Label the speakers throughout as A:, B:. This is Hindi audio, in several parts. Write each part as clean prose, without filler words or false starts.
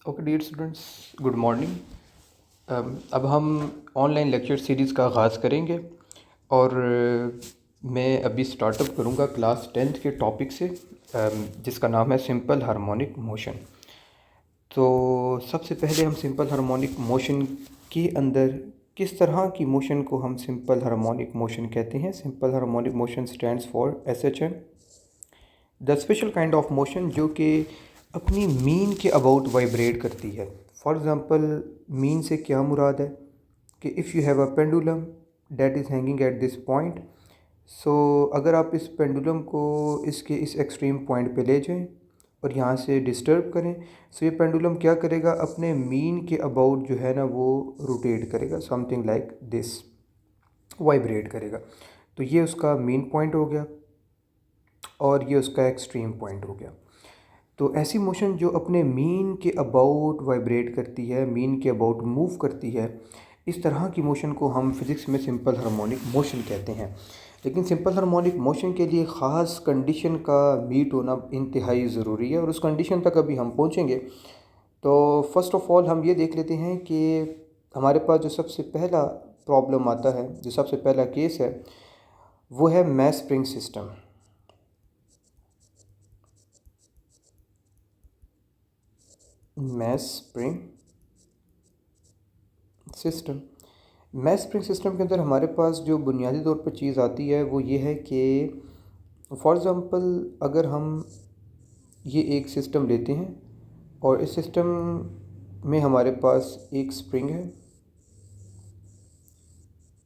A: Okay dear students, good morning. अब हम ऑनलाइन लेक्चर सीरीज़ का आगाज़ करेंगे और मैं अभी स्टार्टअप करूँगा क्लास 10th के टॉपिक से, जिसका नाम है सिंपल हार्मोनिक मोशन। तो सबसे पहले हम सिंपल हार्मोनिक मोशन के अंदर किस तरह की मोशन को हम सिंपल हार्मोनिक मोशन कहते हैं। Simple harmonic motion stands for SHM, the special kind of motion जो कि अपनी मीन के अबाउट वाइब्रेट करती है। फॉर एग्ज़ाम्पल, मीन से क्या मुराद है कि if you have a pendulum that is hanging at this point, so अगर आप इस पेंडुलम को इसके इस एक्सट्रीम पॉइंट पे ले जाएं और यहाँ से डिस्टर्ब करें, सो ये पेंडुलम क्या करेगा, अपने मीन के अबाउट जो है ना वो रोटेट करेगा, समथिंग लाइक दिस, वाइब्रेट करेगा। तो ये उसका मीन पॉइंट हो गया और ये उसका एक्सट्रीम पॉइंट हो गया। तो ऐसी मोशन जो अपने मीन के अबाउट वाइब्रेट करती है, मीन के अबाउट मूव करती है, इस तरह की मोशन को हम फिज़िक्स में सिंपल हार्मोनिक मोशन कहते हैं। लेकिन सिंपल हार्मोनिक मोशन के लिए ख़ास कंडीशन का मीट होना इंतहाई ज़रूरी है और उस कंडीशन तक अभी हम पहुँचेंगे। तो फ़र्स्ट ऑफ़ ऑल हम ये देख लेते हैं कि हमारे पास जो सबसे पहला प्रॉब्लम आता है, जो सबसे पहला केस है, वो है mass spring system. Mass spring system mass spring system के अंदर हमारे पास जो बुनियादी तौर पर चीज़ आती है वो ये है कि फॉर एग्ज़ाम्पल अगर हम ये एक सिस्टम लेते हैं और इस सिस्टम में हमारे पास एक स्प्रिंग है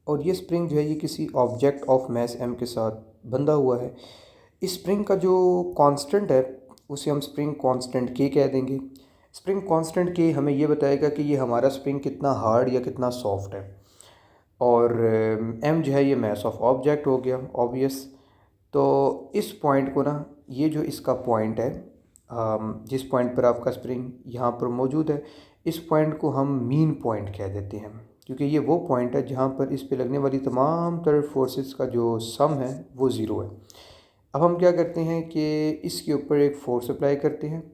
A: और ये स्प्रिंग जो है ये किसी ऑब्जेक्ट ऑफ मैस m के साथ बंधा हुआ है। इस स्प्रिंग का जो कांस्टेंट है उसे हम स्प्रिंग कांस्टेंट k कह देंगे। स्प्रिंग कांस्टेंट k हमें ये बताएगा कि ये हमारा स्प्रिंग कितना हार्ड या कितना सॉफ्ट है। और m जो है ये मास ऑफ ऑब्जेक्ट हो गया, ऑब्वियस। तो इस पॉइंट को ना, ये जो इसका पॉइंट है, जिस पॉइंट पर आपका स्प्रिंग यहाँ पर मौजूद है, इस पॉइंट को हम मीन पॉइंट कह देते हैं, क्योंकि ये वो पॉइंट है जहाँ पर इस पे लगने वाली तमाम तरह फोर्सेस का जो सम है वो ज़ीरो है। अब हम क्या करते हैं कि इसके ऊपर एक फोर्स अप्लाई करते हैं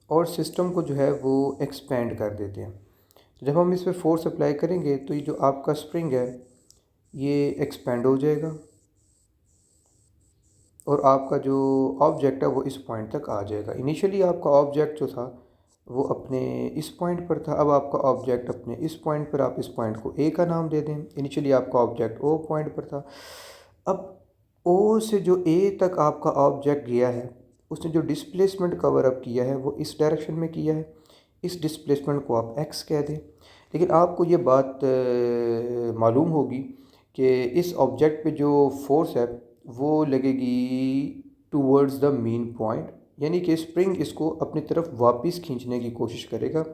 A: और सिस्टम को जो है वो एक्सपेंड कर देते हैं। तो जब हम इस पर फोर्स अप्लाई करेंगे तो ये जो आपका स्प्रिंग है ये एक्सपेंड हो जाएगा और आपका जो ऑब्जेक्ट है वो इस पॉइंट तक आ जाएगा। इनिशियली आपका ऑब्जेक्ट जो था वो अपने इस पॉइंट पर था, अब आपका ऑब्जेक्ट अपने इस पॉइंट पर, आप इस पॉइंट को ए का नाम दे दें। इनिशियली आपका ऑब्जेक्ट ओ पॉइंट पर था, अब ओ से जो ए तक आपका ऑब्जेक्ट गया है उसने जो डिस्प्लेसमेंट कवर अप किया है वो इस डायरेक्शन में किया है। इस डिस्प्लेसमेंट को आप एक्स कह दें। लेकिन आपको ये बात मालूम होगी कि इस ऑब्जेक्ट पे जो फोर्स है वो लगेगी टूवर्ड्स द मेन पॉइंट, यानी कि स्प्रिंग इसको अपनी तरफ वापस खींचने की कोशिश करेगा।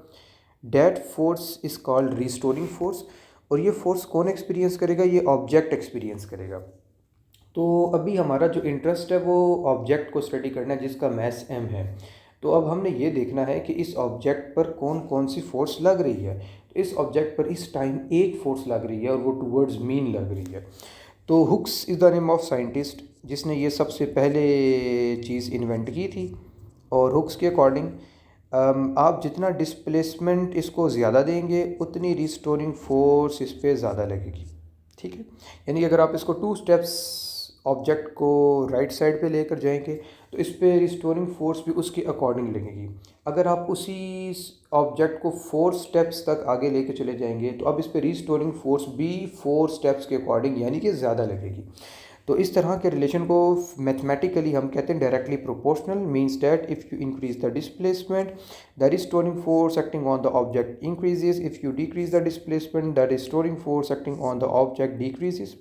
A: That force is called restoring force. और ये फोर्स कौन एक्सपीरियंस करेगा? ये ऑब्जेक्ट एक्सपीरियंस करेगा। तो अभी हमारा जो इंटरेस्ट है वो ऑब्जेक्ट को स्टडी करना है जिसका मास m है। तो अब हमने ये देखना है कि इस ऑब्जेक्ट पर कौन कौन सी फोर्स लग रही है। तो इस ऑब्जेक्ट पर इस टाइम एक फोर्स लग रही है और वो टूवर्ड्स मीन लग रही है। तो Hooke's is the name of scientist जिसने ये सबसे पहले चीज़ इन्वेंट की थी। और हुक्स के अकॉर्डिंग आप जितना डिस्प्लेसमेंट इसको ज़्यादा देंगे उतनी रिस्टोरिंग फोर्स इस पर ज़्यादा लगेगी। ठीक है, यानी कि अगर आप इसको 2 स्टेप्स ऑब्जेक्ट को राइट साइड पे लेकर जाएंगे तो इस पे रिस्टोरिंग फोर्स भी उसके अकॉर्डिंग लगेगी। अगर आप उसी ऑब्जेक्ट को 4 स्टेप्स तक आगे लेके चले जाएंगे तो अब इस पे रिस्टोरिंग फोर्स भी 4 स्टेप्स के अकॉर्डिंग यानी कि ज़्यादा लगेगी। तो इस तरह के रिलेशन को मैथमेटिकली हम कहते हैं directly proportional. Means that if you increase the displacement the restoring force acting on the object increases, if you decrease the displacement the restoring force acting on the object decreases.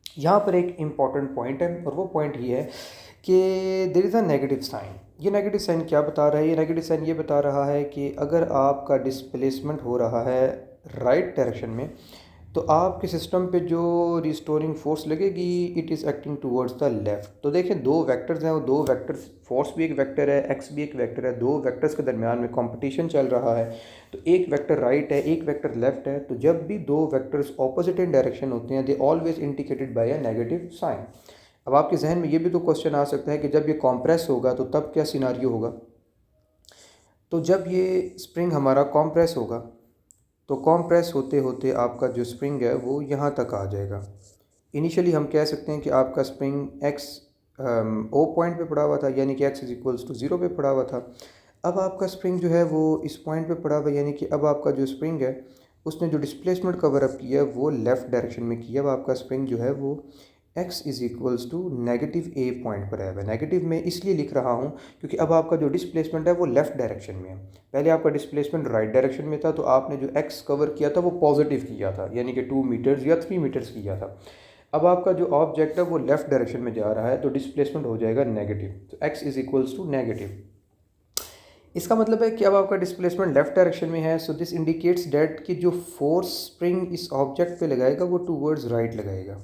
A: यहाँ पर एक इम्पॉर्टेंट पॉइंट है और वो पॉइंट ये है कि there is a negative sign. ये नेगेटिव साइन क्या बता रहा है? ये नेगेटिव साइन ये बता रहा है कि अगर आपका डिस्प्लेसमेंट हो रहा है राइट डायरेक्शन में तो आपके सिस्टम पे जो रिस्टोरिंग फोर्स लगेगी it is acting towards the left. तो देखें, दो वेक्टर्स हैं और दो वेक्टर्स, फोर्स भी एक वेक्टर है, एक्स भी एक वेक्टर है, दो वेक्टर्स के दरमियान में कंपटीशन चल रहा है। तो एक वेक्टर राइट है, एक वेक्टर लेफ्ट है। तो जब भी दो वेक्टर्स ऑपोजिट इन डायरेक्शन होते हैं they always indicated by a negative sign. अब आपके जहन में ये भी तो क्वेश्चन आ सकता है कि जब ये कॉम्प्रेस होगा तो तब क्या सिनारियो होगा? तो जब ये स्प्रिंग हमारा कॉम्प्रेस होगा तो कॉम्प्रेस होते होते आपका जो स्प्रिंग है वो यहाँ तक आ जाएगा। इनिशियली हम कह सकते हैं कि आपका स्प्रिंग एक्स ओ पॉइंट पे पड़ा हुआ था, यानी कि x is equals to zero पे पड़ा हुआ था। अब आपका स्प्रिंग जो है वो इस पॉइंट पे पड़ा हुआ है, यानी कि अब आपका जो स्प्रिंग है उसने जो डिस्प्लेसमेंट कवर अप किया है वो लेफ़्ट डायरेक्शन में किया। अब आपका स्प्रिंग जो है वो x is equals to negative a point पर है। नेगेटिव में इसलिए लिख रहा हूँ क्योंकि अब आपका जो डिस्प्लेसमेंट है वो लेफ़्ट डायरेक्शन में है। पहले आपका डिस्प्लेसमेंट राइट डायरेक्शन में था, तो आपने जो एक्स कवर किया था वो पॉजिटिव किया था, यानी कि 2 मीटर्स या 3 मीटर्स किया था। अब आपका जो ऑब्जेक्ट है वो लेफ़्ट डायरेक्शन में जा रहा है, तो डिस्प्लेसमेंट हो जाएगा नेगेटिव, तो x is equals to negative. इसका मतलब है कि अब आपका डिस्प्लेसमेंट लेफ्ट डायरेक्शन में है, सो दिस इंडिकेट्स डैट कि जो फोर्स स्प्रिंग इस ऑब्जेक्ट पे लगाएगा वो टूवर्ड्स राइट लगाएगा।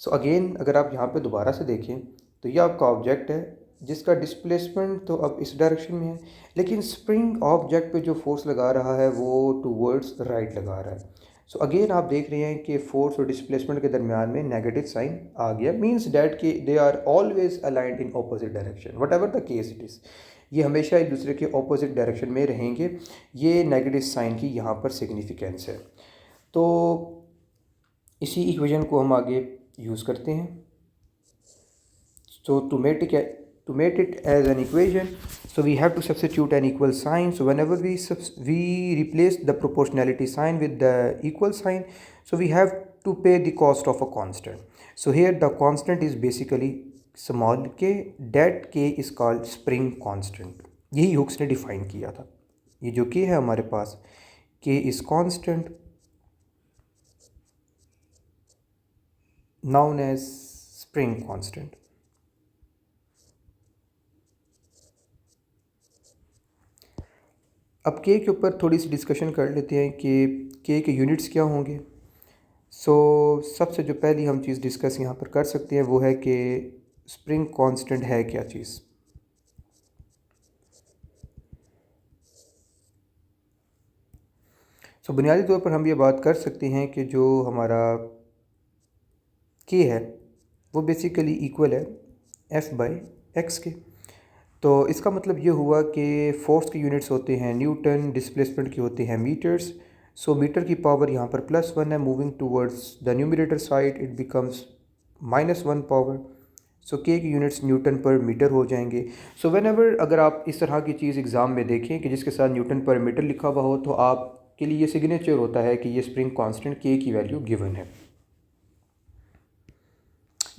A: सो अगेन अगर आप यहाँ पे दोबारा से देखें तो ये आपका ऑब्जेक्ट है जिसका डिस्प्लेसमेंट तो अब इस डायरेक्शन में है, लेकिन स्प्रिंग ऑब्जेक्ट पे जो फोर्स लगा रहा है वो टूवर्ड्स राइट लगा रहा है। सो अगेन आप देख रहे हैं कि फोर्स और डिस्प्लेसमेंट के दरमियान में नेगेटिव साइन आ गया, मीन्स डैट कि they are always aligned in opposite direction, whatever the case it is. ये हमेशा एक दूसरे के ऑपोजिट डायरेक्शन में रहेंगे। ये नेगेटिव साइन की यहाँ पर सिग्निफिकेंस है। तो इसी इक्वेशन को हम आगे यूज़ करते हैं। So to make it as an equation, so we have to substitute an equal sign. So whenever we replace the proportionality sign with the equal sign, so we have to pay the cost of a constant. So here the constant is basically small k, that k is called spring constant. यही हुक्स ने डिफाइन किया था। ये जो k है हमारे पास, k is constant known as spring constant. अब के ऊपर थोड़ी सी डिस्कशन कर लेते हैं कि के यूनिट्स क्या होंगे। सबसे जो पहली हम चीज़ डिस्कस यहाँ पर कर सकते हैं वो है कि स्प्रिंग कांस्टेंट है क्या चीज़। बुनियादी तौर पर हम ये बात कर सकते हैं कि जो हमारा के है वो बेसिकली इक्वल है एफ बाई एक्स के। तो इसका मतलब ये हुआ कि फोर्स के यूनिट्स होते हैं न्यूटन, डिस्प्लेसमेंट के होते हैं मीटर्स। मीटर की पावर यहाँ पर +1 है, moving towards the numerator side it becomes -1 power. के की यूनिट्स न्यूटन पर मीटर हो जाएंगे। व्हेनेवर अगर आप इस तरह की चीज़ एग्ज़ाम में देखें कि जिसके साथ न्यूटन पर मीटर लिखा हुआ हो, तो आपके लिए ये सिग्नेचर होता है कि ये स्प्रिंग कांस्टेंट के की वैल्यू गिवन है।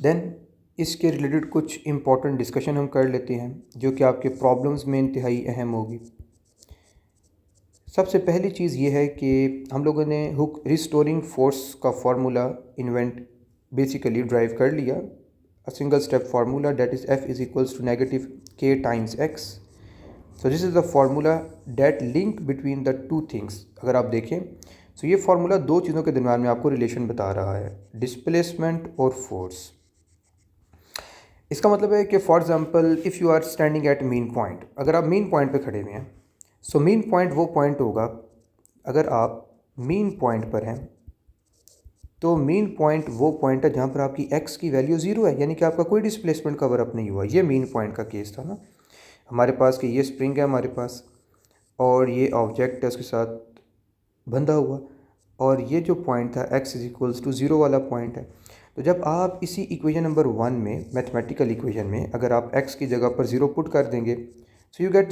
A: देन इसके रिलेटेड कुछ इम्पॉर्टेंट डिस्कशन हम कर लेते हैं जो कि आपके प्रॉब्लम्स में इंतहाई अहम होगी। सबसे पहली चीज़ ये है कि हम लोगों ने हुक रिस्टोरिंग फोर्स का फार्मूला इन्वेंट बेसिकली ड्राइव कर लिया। A single step formula that is F is equals to negative K times X. This is the formula that link between the two things. अगर आप देखें ये फार्मूला दो चीज़ों के दरम्यान में आपको रिलेशन बता रहा है, डिस्प्लेसमेंट और फोर्स। इसका मतलब है कि for example if you are standing at mean point, अगर आप मीन पॉइंट पे खड़े हुए हैं, मीन पॉइंट वो पॉइंट होगा, अगर आप मीन पॉइंट पर हैं तो मीन पॉइंट वो पॉइंट है जहाँ पर आपकी एक्स की वैल्यू 0 है, यानी कि आपका कोई डिस्प्लेसमेंट कवर अप नहीं हुआ। ये मीन पॉइंट का केस था ना हमारे पास कि ये स्प्रिंग है हमारे पास और ये ऑब्जेक्ट है उसके साथ बंधा हुआ, और ये जो पॉइंट था एक्स इज इक्वल्स टू 0 वाला पॉइंट है। तो जब आप इसी इक्वेशन नंबर 1 में, मैथमेटिकल इक्वेशन में, अगर आप x की जगह पर 0 पुट कर देंगे यू गेट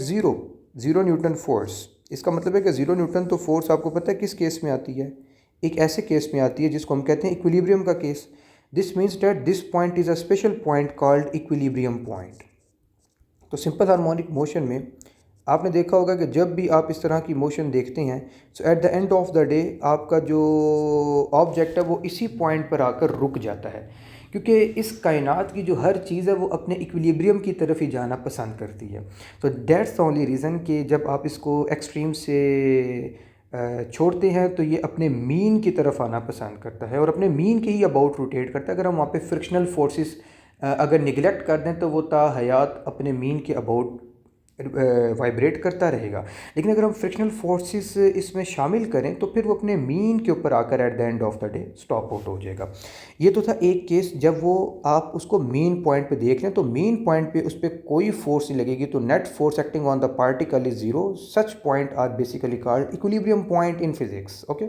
A: 0 न्यूटन फोर्स। इसका मतलब है कि 0 न्यूटन तो फोर्स आपको पता है किस केस में आती है, एक ऐसे केस में आती है जिसको हम कहते हैं इक्विलिब्रियम का case. This means that this point is a special point called equilibrium point. तो सिंपल हार्मोनिक मोशन में आपने देखा होगा कि जब भी आप इस तरह की मोशन देखते हैं at the end of the day आपका जो ऑब्जेक्ट है वो इसी पॉइंट पर आकर रुक जाता है, क्योंकि इस कायनात की जो हर चीज़ है वो अपने इक्विलिब्रियम की तरफ ही जाना पसंद करती है। तो दैट्स द ओनली रीज़न कि जब आप इसको एक्सट्रीम से छोड़ते हैं तो ये अपने मीन की तरफ आना पसंद करता है और अपने मीन के ही अबाउट रोटेट करता है। अगर हम वहाँ पे फ्रिक्शनल फोर्सेस अगर निगलेक्ट कर दें तो वो ता हयात अपने मीन के अबाउट वाइब्रेट करता रहेगा। लेकिन अगर हम फ्रिक्शनल फोर्सेस इसमें शामिल करें तो फिर वो अपने मीन के ऊपर आकर at the end of the day stop out हो जाएगा। ये तो था एक केस जब वो आप उसको मीन पॉइंट पे देख लें तो मीन पॉइंट पे उस पर कोई फोर्स नहीं लगेगी, तो net force acting on the particle is zero. Such point are basically called equilibrium point in physics. Okay,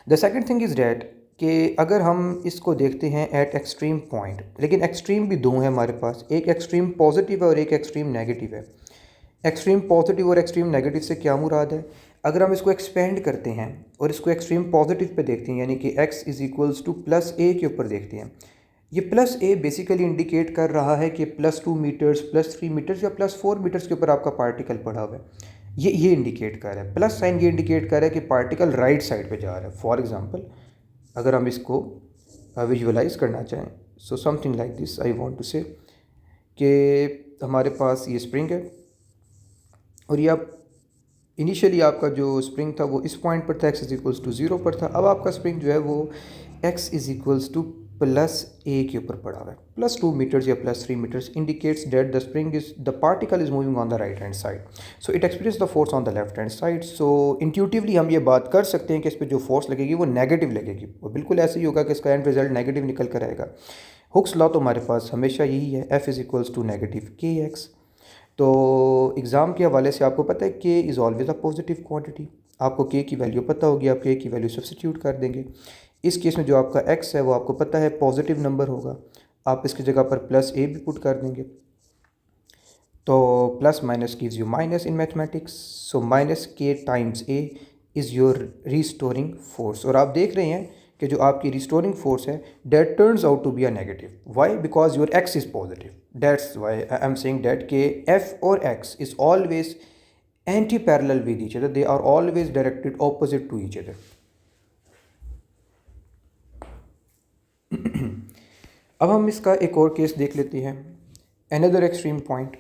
A: the second thing is that कि अगर हम इसको देखते हैं एट एक्सट्रीम पॉइंट, लेकिन एक्सट्रीम भी दो हैं हमारे पास, एक एक्सट्रीम पॉजिटिव है और एक एक्सट्रीम नेगेटिव है। एक्सट्रीम पॉजिटिव और एक्सट्रीम नेगेटिव से क्या मुराद है? अगर हम इसको एक्सपेंड करते हैं और इसको एक्सट्रीम पॉजिटिव पे देखते हैं, यानी कि x is equals to plus A के ऊपर देखते हैं, ये प्लस ए बेसिकली इंडिकेट कर रहा है कि +2 मीटर्स, +3 मीटर्स या +4 मीटर्स के ऊपर आपका पार्टिकल पड़ा हुआ है। ये इंडिकेट कर रहा है, प्लस साइन ये इंडिकेट कर रहा है कि पार्टिकल राइट साइड पे जा रहा है। फॉर एग्जांपल अगर हम इसको विजुअलाइज करना चाहें, so something like this I want to say कि हमारे पास ये स्प्रिंग है और ये आप इनिशियली आपका जो स्प्रिंग था वो इस पॉइंट पर था, x इज इक्वल्स टू 0 पर था। अब आपका स्प्रिंग जो है वो x is equals to plus A के ऊपर पड़ा हुआ है। +2 मीटर्स या +3 metres indicates that the spring is the particle is moving on the right hand side, so it experience the force on the left hand side. So intuitively हम ये बात कर सकते हैं कि इस पर जो फोर्स लगेगी वो नेगेटिव लगेगी, वो बिल्कुल ऐसे ही होगा कि इसका एंड रिजल्ट नेगेटिव निकल कर आएगा। हुक्स लॉ तो हमारे पास हमेशा यही है, F is equals to negative kx। तो एग्ज़ाम के हवाले से आपको पता है k is always a positive quantity. आपको k की वैल्यू पता होगी, आप k की वैल्यू सब्स्टिट्यूट कर देंगे। इस केस में जो आपका x है वो आपको पता है पॉजिटिव नंबर होगा, आप इसकी जगह पर प्लस a भी पुट कर देंगे। तो plus minus gives you minus in mathematics, so minus k times a is your restoring force. और आप देख रहे हैं कि जो आपकी रिस्टोरिंग फोर्स है that turns out to be a negative. Why? Because your x is positive. That's why I am saying that के f और x is always antiparallel with each other, they are always directed opposite to each other. अब हम इसका एक और केस देख लेते हैं, अनदर एक्सट्रीम पॉइंट।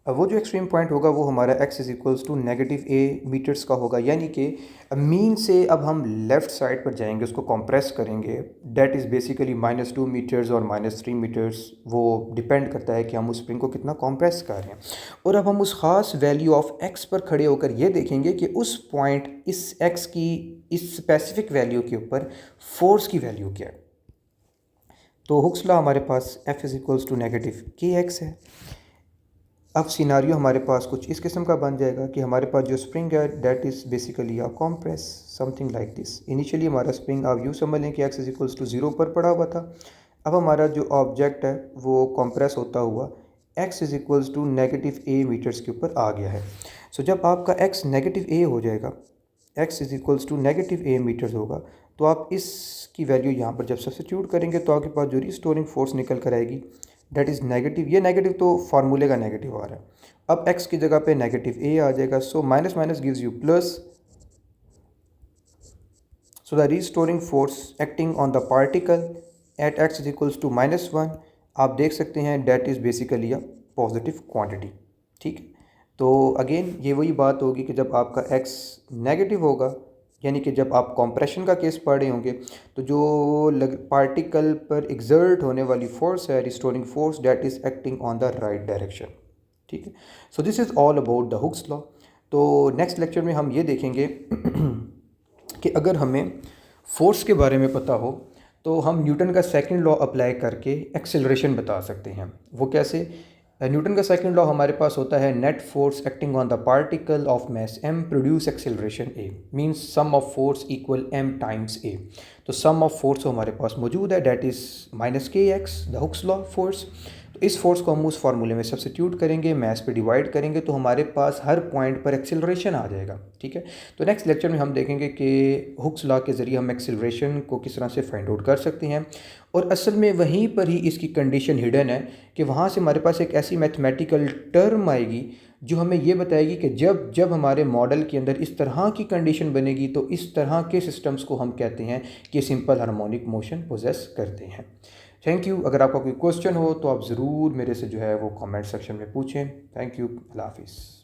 A: अब वो जो एक्सट्रीम पॉइंट होगा वो हमारा x is equals to negative a meters का होगा, यानी कि मीन से अब हम लेफ़्ट साइड पर जाएंगे, उसको कंप्रेस करेंगे। डेट इज़ बेसिकली -2 मीटर्स और -3 मीटर्स, वो डिपेंड करता है कि हम उस स्प्रिंग को कितना कंप्रेस कर रहे हैं। और अब हम उस ख़ास वैल्यू ऑफ x पर खड़े होकर ये देखेंगे कि उस पॉइंट इस x की इस स्पेसिफिक वैल्यू के ऊपर फोर्स की वैल्यू क्या है। तो हुक्स लॉ हमारे पास F is equals to negative kx है। अब सिनारियो हमारे पास कुछ इस किस्म का बन जाएगा कि हमारे पास जो स्प्रिंग है that is basically a compress, something like this. Initially हमारा स्प्रिंग आप यूँ समझ लें कि x इज़ इक्वल्स टू 0 पर पड़ा हुआ था। अब हमारा जो ऑब्जेक्ट है वो कॉम्प्रेस होता हुआ x is equals to negative a meters के ऊपर आ गया है। सो जब आपका x नेगेटिव a हो जाएगा, x is equals to negative a meters होगा, तो आप इसकी वैल्यू यहाँ पर जब सब्स्टिट्यूट करेंगे तो आपके पास जो रिस्टोरिंग फोर्स निकल कर आएगी डेट इज़ नेगेटिव। ये नेगेटिव तो फार्मूले का नेगेटिव आ रहा है, अब x की जगह पे नेगेटिव a आ जाएगा। So minus minus gives you plus, so the restoring force acting on the particle at x is equals to -1, आप देख सकते हैं that is basically a positive quantity. ठीक है, तो अगेन ये वही बात होगी कि जब आपका x नेगेटिव होगा, यानी कि जब आप कॉम्प्रेशन का केस पढ़ रहे होंगे, तो जो पार्टिकल पर एग्जर्ट होने वाली फोर्स है restoring force, that is acting on the right direction. ठीक है, so this is all about the Hooke's law. तो नेक्स्ट लेक्चर में हम ये देखेंगे कि अगर हमें फोर्स के बारे में पता हो तो हम न्यूटन का सेकंड लॉ अप्लाई करके एक्सेलरेशन बता सकते हैं। वो कैसे? न्यूटन का सेकंड लॉ हमारे पास होता है net force acting on the particle of mass m produce acceleration a, means sum of force equal m times a। तो सम ऑफ फोर्स हमारे पास मौजूद है, that is -kx, the Hooke's law force. तो इस फोर्स को हम उस फार्मूले में सब्स्टिट्यूट करेंगे, मास पे डिवाइड करेंगे, तो हमारे पास हर पॉइंट पर एक्सेलरेशन आ जाएगा। ठीक है, तो नेक्स्ट लेक्चर में हम देखेंगे कि हुक्स लॉ के ज़रिए हम एक्सेलरेशन को किस तरह से फाइंड आउट कर सकते हैं। और असल में वहीं पर ही इसकी कंडीशन हिडन है कि वहाँ से हमारे पास एक ऐसी मैथमेटिकल टर्म आएगी जो हमें ये बताएगी कि जब जब हमारे मॉडल के अंदर इस तरह की कंडीशन बनेगी तो इस तरह के सिस्टम्स को हम कहते हैं कि सिंपल हार्मोनिक मोशन पोजेस करते हैं। Thank you. अगर आपका कोई क्वेश्चन हो तो आप ज़रूर मेरे से जो है वो कमेंट सेक्शन में पूछें। Thank you. अल्लाह हाफिज़।